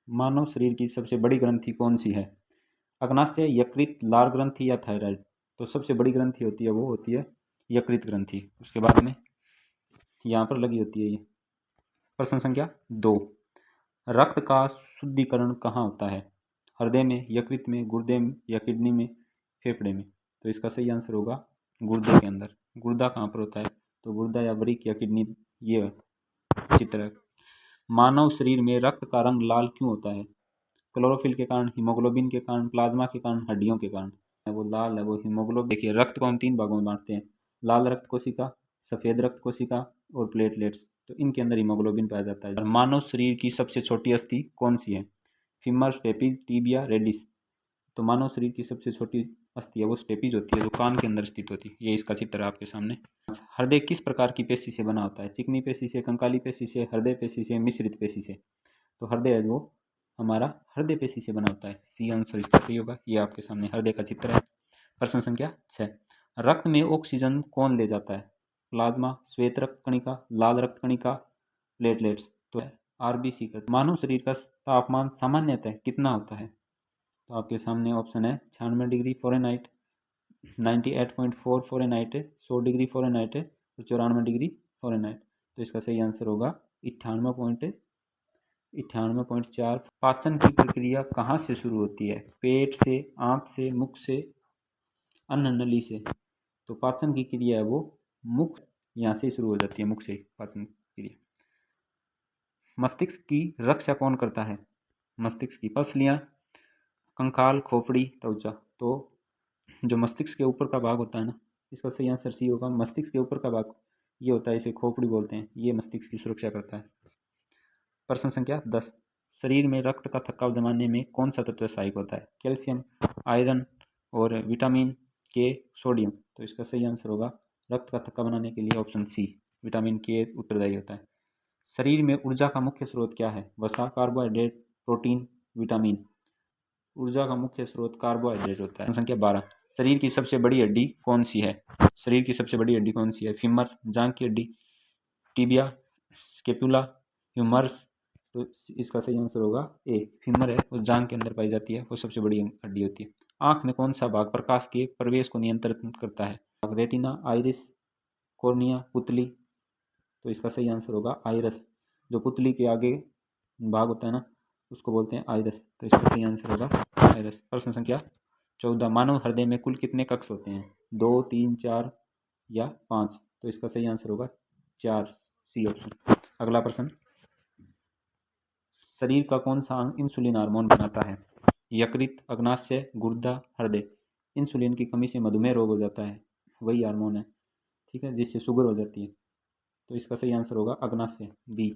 मानव शरीर की सबसे बड़ी ग्रंथि कौन सी है? अग्नाशय, यकृत, लार ग्रंथि या थायराइड? तो सबसे बड़ी ग्रंथि होती है वो होती है यकृत ग्रंथि। उसके बाद में यहाँ पर लगी होती है ये। प्रश्न संख्या 2, रक्त का शुद्धिकरण कहाँ होता है? हृदय में, यकृत में, गुर्दे में या किडनी में, फेफड़े में? तो इसका सही आंसर होगा गुर्दे के अंदर। गुर्दा कहाँ पर होता है? तो गुर्दा या वृक्क या किडनी, ये चित्र है। मानव शरीर में रक्त का रंग लाल क्यों होता है? क्लोरोफिल के कारण, हीमोग्लोबिन के कारण, प्लाज्मा के कारण, हड्डियों के कारण? वो लाल है वो हीमोग्लोबिन। देखिए रक्त को हम 3 भागों में बांटते हैं, लाल रक्त कोशिका, सफेद रक्त कोशिका और प्लेटलेट्स। तो इनके अंदर हीमोग्लोबिन पाया जाता है। मानव शरीर की सबसे छोटी अस्थि कौन सी है? Femur, stapes, tibia, radius? तो मानव शरीर की सबसे छोटी अस्थि है वो स्टेपिज होती है, जो कान के अंदर स्थित होती है। ये इसका चित्र है आपके सामने। हृदय किस प्रकार की पेशी से बना होता है? चिकनी पेशी से, कंकाली पेशी से, हृदय पेशी से, मिश्रित पेशी से? तो हृदय है वो हमारा हृदय पेशी से बना होता है। सी आंसर इसका सही होगा। ये आपके सामने हृदय का चित्र है। प्रश्न संख्या 6, रक्त में ऑक्सीजन कौन ले जाता है? प्लाज्मा, श्वेत रक्त कणिका, लाल रक्त कणिका, प्लेटलेट्स? तो आरबीसी का। मानव शरीर का तापमान सामान्यतः कितना होता है? तो आपके सामने ऑप्शन है 96 degree Fahrenheit, 98.4 Fahrenheit, 100 degree Fahrenheit और 94 डिग्री फ़ारेनहाइट। तो इसका सही आंसर होगा 98.4। पाचन की प्रक्रिया कहाँ से शुरू होती है? पेट से, आंत से, मुख से, अन्न नली से? तो पाचन की क्रिया है वो मुख, यहाँ से शुरू हो जाती है, मुख से पाचन क्रिया। मस्तिष्क की रक्षा कौन करता है? मस्तिष्क की पसलियाँ, कंकाल, खोपड़ी, त्वचा? तो जो मस्तिष्क के ऊपर का भाग होता है ना, इसका सही आंसर सी होगा। मस्तिष्क के ऊपर का भाग ये होता है, इसे खोपड़ी बोलते हैं। ये मस्तिष्क की सुरक्षा करता है। प्रश्न संख्या 10, शरीर में रक्त का थक्का जमाने में कौन सा तत्व सहायक होता है? कैल्शियम, आयरन और विटामिन के, सोडियम? तो इसका सही आंसर होगा रक्त का थक्का बनाने के लिए ऑप्शन सी, विटामिन के उत्तरदायी होता है। शरीर में ऊर्जा का मुख्य स्रोत क्या है? वसा, कार्बोहाइड्रेट, प्रोटीन, विटामिन? ऊर्जा का मुख्य स्रोत कार्बोहाइड्रेट होता है। संख्या 12, शरीर की सबसे बड़ी हड्डी कौन सी है? शरीर की सबसे बड़ी हड्डी कौन सी है? फीमर, जांघ की हड्डी, टिबिया, स्केपुला, ह्यूमरस? तो इसका सही आंसर होगा ए, फीमर है वो जांघ के अंदर पाई जाती है, वो सबसे बड़ी हड्डी होती है। आंख में कौन सा भाग प्रकाश के प्रवेश को नियंत्रित करता है? रेटिना, आइरिस, कॉर्निया, पुतली? तो इसका सही आंसर होगा आइरस। जो पुतली के आगे भाग होता है ना, उसको बोलते हैं आइरस। तो इसका सही आंसर होगा आइरस। प्रश्न संख्या 14, मानव हृदय में कुल कितने कक्ष होते हैं? 2, 3, 4 या 5? तो इसका सही आंसर होगा 4, सी ऑप्शन। अगला प्रश्न, शरीर का कौन सा अंग इंसुलिन हार्मोन बनाता है? यकृत, अग्नाशय, गुर्दा, हृदय? इंसुलिन की कमी से मधुमेह रोग हो जाता है, वही हार्मोन है, ठीक है, जिससे शुगर हो जाती है। तो इसका सही आंसर होगा अग्नाशय, बी।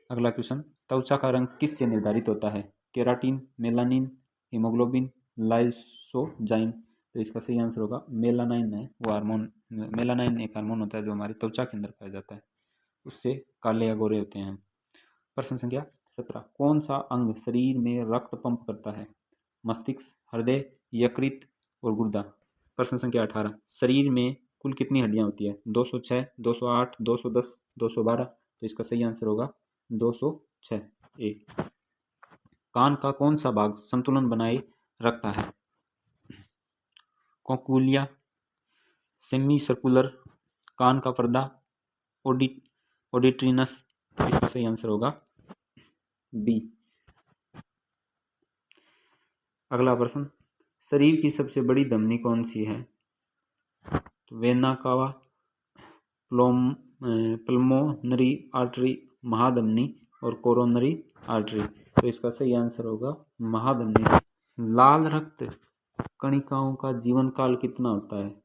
अगला क्वेश्चन, त्वचा का रंग किससे निर्धारित होता है? Keratin, melanin, haemoglobin, lysozyme? तो इसका सही आंसर होगा मेलानाइन है वो हार्मोन। मेलानाइन एक हार्मोन होता है जो हमारी त्वचा के अंदर पाया जाता है, उससे काले या गोरे होते हैं। प्रश्न संख्या 17, कौन सा अंग शरीर में रक्त पंप करता है? मस्तिष्क, हृदय, यकृत और गुर्दा? प्रश्न संख्या 18, शरीर में कुल कितनी हड्डियां होती है? 206, 208, 210, 212? तो इसका सही आंसर होगा 206, ए। कान का कौन सा भाग संतुलन बनाए रखता है? कॉक्यूलिया, सेमी सर्कुलर, कान का पर्दा, ऑडिट्रिनस? इसका सही आंसर होगा बी। अगला प्रश्न, शरीर की सबसे बड़ी धमनी कौन सी है? तो वेना कावा, पल्मोनरी आर्टरी, महाधमनी और कोरोनरी आर्टरी? तो इसका सही आंसर होगा महाधमनी। लाल रक्त कणिकाओं का जीवन काल कितना होता है?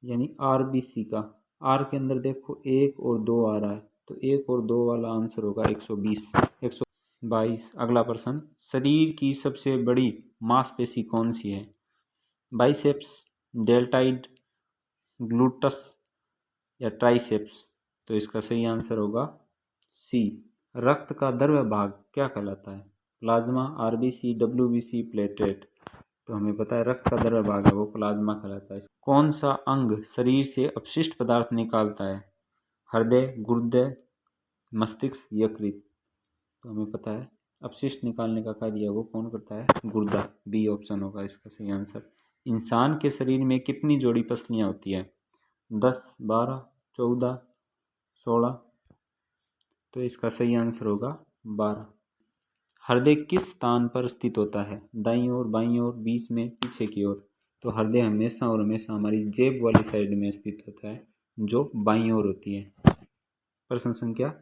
यानी आरबीसी का। आर के अंदर देखो 1 और 2 आ रहा है, तो 1 और 2 वाला आंसर होगा 120, 122। अगला प्रश्न, शरीर की सबसे बड़ी मांसपेशी कौन सी है? बाइसेप्स, डेल्टाइड, ग्लूटस या ट्राइसेप्स? तो इसका सही आंसर होगा सी। रक्त का द्रव्य भाग क्या कहलाता है? Plasma, RBC, WBC, platelet? तो हमें पता है रक्त का द्रव्य भाग है वो प्लाज्मा कहलाता है। कौन सा अंग शरीर से अपशिष्ट पदार्थ निकालता है? हृदय, गुर्दे, मस्तिष्क, यकृत? तो हमें पता है अपशिष्ट निकालने का कार्य वो कौन करता है? गुर्दा। बी ऑप्शन होगा इसका सही आंसर। इंसान के शरीर में कितनी जोड़ी पसलियां होती है? 10, 12, 14, 16। तो इसका सही आंसर होगा 12। हृदय किस स्थान पर स्थित होता है? दाईं ओर, बाईं ओर, बीच में, पीछे की ओर? तो हृदय हमेशा और हमेशा हमारी जेब वाली साइड में स्थित होता है, जो बाईं ओर होती है। प्रश्न संख्या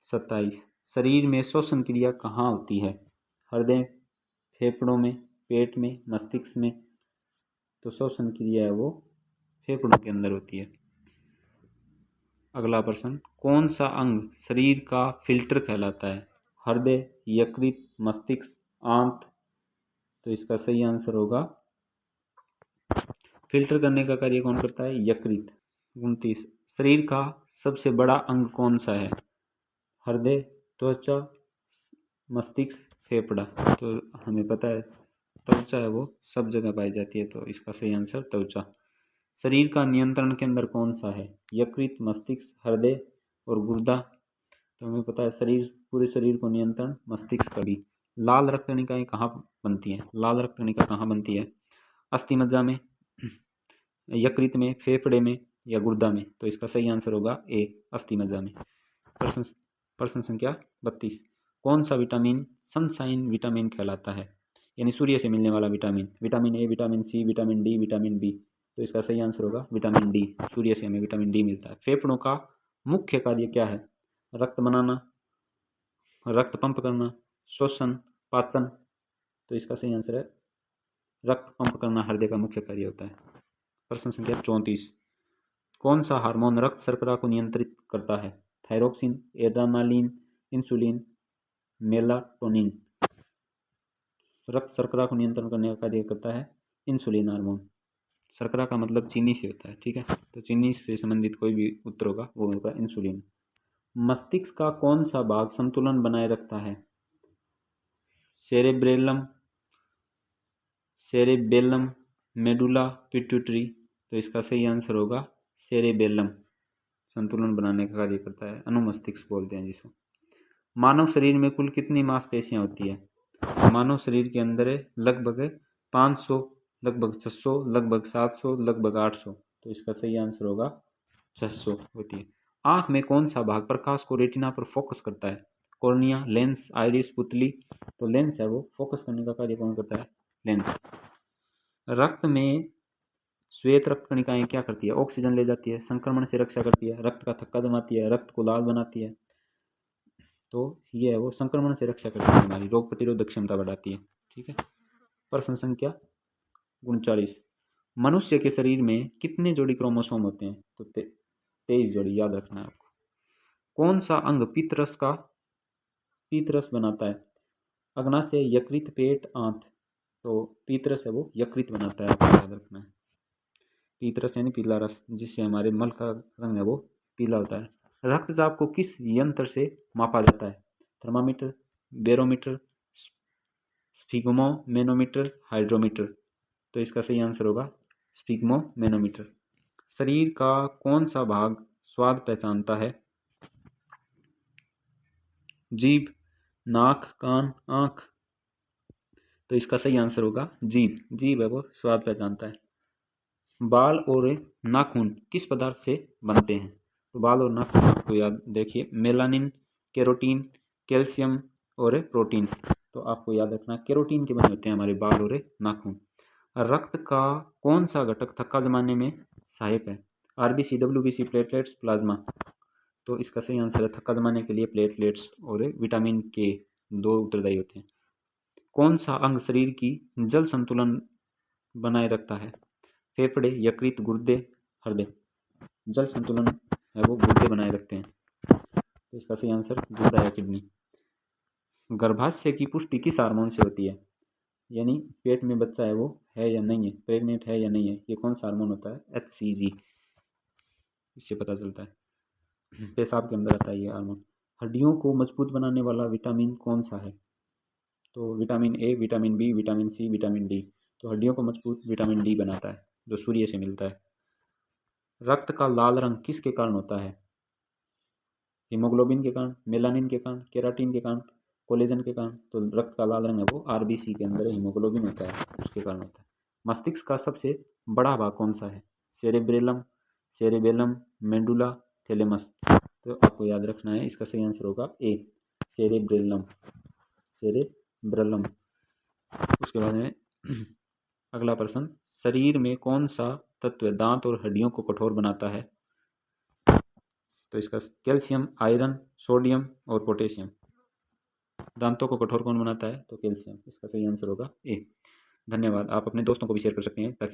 27। शरीर में श्वसन क्रिया कहाँ होती है? हृदय, फेफड़ों में, पेट में, मस्तिष्क में? तो श्वसन क्रिया है वो फेफड़ों के अंदर होती है। अगला प्रश्न, कौन सा अंग शरीर का फिल्टर कहलाता है? हृदय, यकृत, मस्तिष्क, आंत? तो इसका सही आंसर होगा फिल्टर करने का कार्य कौन करता है? यकृत। 29। शरीर का सबसे बड़ा अंग कौन सा है? हृदय, त्वचा, मस्तिष्क, फेफड़ा? तो हमें पता है त्वचा है वो सब जगह पाई जाती है, तो इसका सही आंसर त्वचा। शरीर का नियंत्रण केंद्र कौन सा है? यकृत, मस्तिष्क, हृदय और गुर्दा? तो हमें पता है शरीर, पूरे शरीर को नियंत्रण मस्तिष्क का भी। लाल रक्त कणिकाएं कहाँ बनती हैं? लाल रक्त कणिका कहाँ बनती है? अस्थि मज्जा में, यकृत में, फेफड़े में या गुर्दा में? तो इसका सही आंसर होगा ए, अस्थि मज्जा में। प्रश्न प्रश्न संख्या 32। कौन सा विटामिन सनशाइन विटामिन कहलाता है? यानी सूर्य से मिलने वाला vitamin. Vitamin A, vitamin C, vitamin D, vitamin B? तो इसका सही आंसर होगा विटामिन डी। सूर्य से हमें विटामिन डी मिलता है। फेफड़ों का मुख्य कार्य क्या है? रक्त बनाना, रक्त पंप करना, श्वसन, पाचन? तो इसका सही आंसर है रक्त पंप करना हृदय का मुख्य कार्य होता है। प्रश्न संख्या 34। कौन सा हार्मोन रक्त शर्करा को नियंत्रित करता है? Thyroxine, adrenaline, insulin, melatonin? रक्त शर्करा को नियंत्रण करने का कार्य करता है इंसुलिन हार्मोन। शर्करा का मतलब चीनी से होता है, ठीक है, तो चीनी से संबंधित कोई भी उत्तर होगा वो होगा इंसुलिन। मस्तिष्क का कौन सा भाग संतुलन बनाए रखता है? सेरेब्रेलम, सेरेबेलम, मेडुला, पिट्यूटरी? तो इसका सही आंसर होगा सेरेबेलम। संतुलन बनाने का कार्य करता है, अनुमस्तिष्क बोलते हैं जिसको। मानव शरीर में कुल कितनी मांसपेशियां होती है? मानव शरीर के अंदर लगभग 500, लगभग 600, लगभग 700, लगभग 800? तो इसका सही आंसर होगा 600 होती है। आंख में कौन सा भाग प्रकाश को रेटिना पर फोकस करता है? कॉर्निया, लेंस, आइरिस, पुतली? तो लेंस है वो फोकस करने का कार्य कौन करता है? लेंस। रक्त में श्वेत रक्त कणिकाएं क्या करती है? ऑक्सीजन ले जाती है, संक्रमण से रक्षा करती है, रक्त का थक्का जमाती है, रक्त को लाल बनाती है? तो ये है वो संक्रमण से रक्षा करती है, हमारी रोग प्रतिरोधक क्षमता बढ़ाती है, ठीक है। प्रश्न संख्या 39। मनुष्य के शरीर में कितने जोड़ी क्रोमोसोम होते हैं? तो 23 जोड़ी, याद रखना है आपको। कौन सा अंग पीतरस बनाता है? अग्नाशय, यकृत, पेट, आंत? तो पीतरस है वो यकृत बनाता है, आपको याद रखना है। पीतरस यानी पीला रस, जिससे हमारे मल का रंग है वो पीला होता है। रक्तचाप को किस यंत्र से मापा जाता है? Thermometer, barometer, sphygmomanometer, hydrometer? तो इसका सही आंसर होगा स्फिग्मोमेनोमीटर। शरीर का कौन सा भाग स्वाद पहचानता है? जीभ, नाक, कान, आंख? तो इसका सही आंसर होगा जीभ। जीभ है वो स्वाद पहचानता है। बाल और नाखून किस पदार्थ से बनते हैं? तो बाल और नाखून आपको याद देखिए, मेलानिन, केरोटीन, कैल्शियम और प्रोटीन? तो आपको याद रखना केरोटीन के बने होते हैं हमारे बाल और नाखून। रक्त का कौन सा घटक थक्का जमाने में सहायक है? RBC, WBC, platelets, plasma? तो इसका सही आंसर है थक्का जमाने के लिए प्लेटलेट्स और विटामिन के, दो उत्तरदायी होते हैं। कौन सा अंग शरीर की जल संतुलन बनाए रखता है? फेफड़े, यकृत, गुर्दे, हृदय? जल संतुलन है वो गुर्दे बनाए रखते हैं, तो इसका सही आंसर गुर्दा या किडनी। गर्भाशय की पुष्टि किस हार्मोन से होती है? यानी पेट में बच्चा है वो है या नहीं है, प्रेग्नेंट है या नहीं है, ये कौन सा हार्मोन होता है? HCG, इससे पता चलता है, पेशाब के अंदर आता है ये हार्मोन। हड्डियों को मजबूत बनाने वाला विटामिन कौन सा है? तो vitamin A, vitamin B, vitamin C, vitamin D? तो हड्डियों को मजबूत विटामिन डी बनाता है, जो सूर्य से मिलता है। रक्त का लाल रंग किसके कारण होता है? हीमोग्लोबिन के कारण, मेलानिन के कारण, केराटिन के कारण? कोलेजन के कारण। तो रक्त का लाल रंग है वो आरबीसी के अंदर हीमोग्लोबिन होता है, उसके कारण होता है। मस्तिष्क का सबसे बड़ा भाग कौन सा है? सेरेब्रेलम, सेरेबेलम, मेडुला, थैलेमस। तो आपको याद रखना है, इसका सही आंसर होगा ए, सेरेब्रेलम, सेरेब्रलम। उसके बाद में अगला प्रश्न, शरीर में कौन सा तत्व दांत और हड्डियों को कठोर बनाता है? तो इसका कैल्शियम, आयरन, सोडियम और पोटेशियम। दांतों को कठोर कौन बनाता है? तो कैल्शियम। इसका सही आंसर होगा ए। धन्यवाद। आप अपने दोस्तों को भी शेयर कर सकते हैं ताकि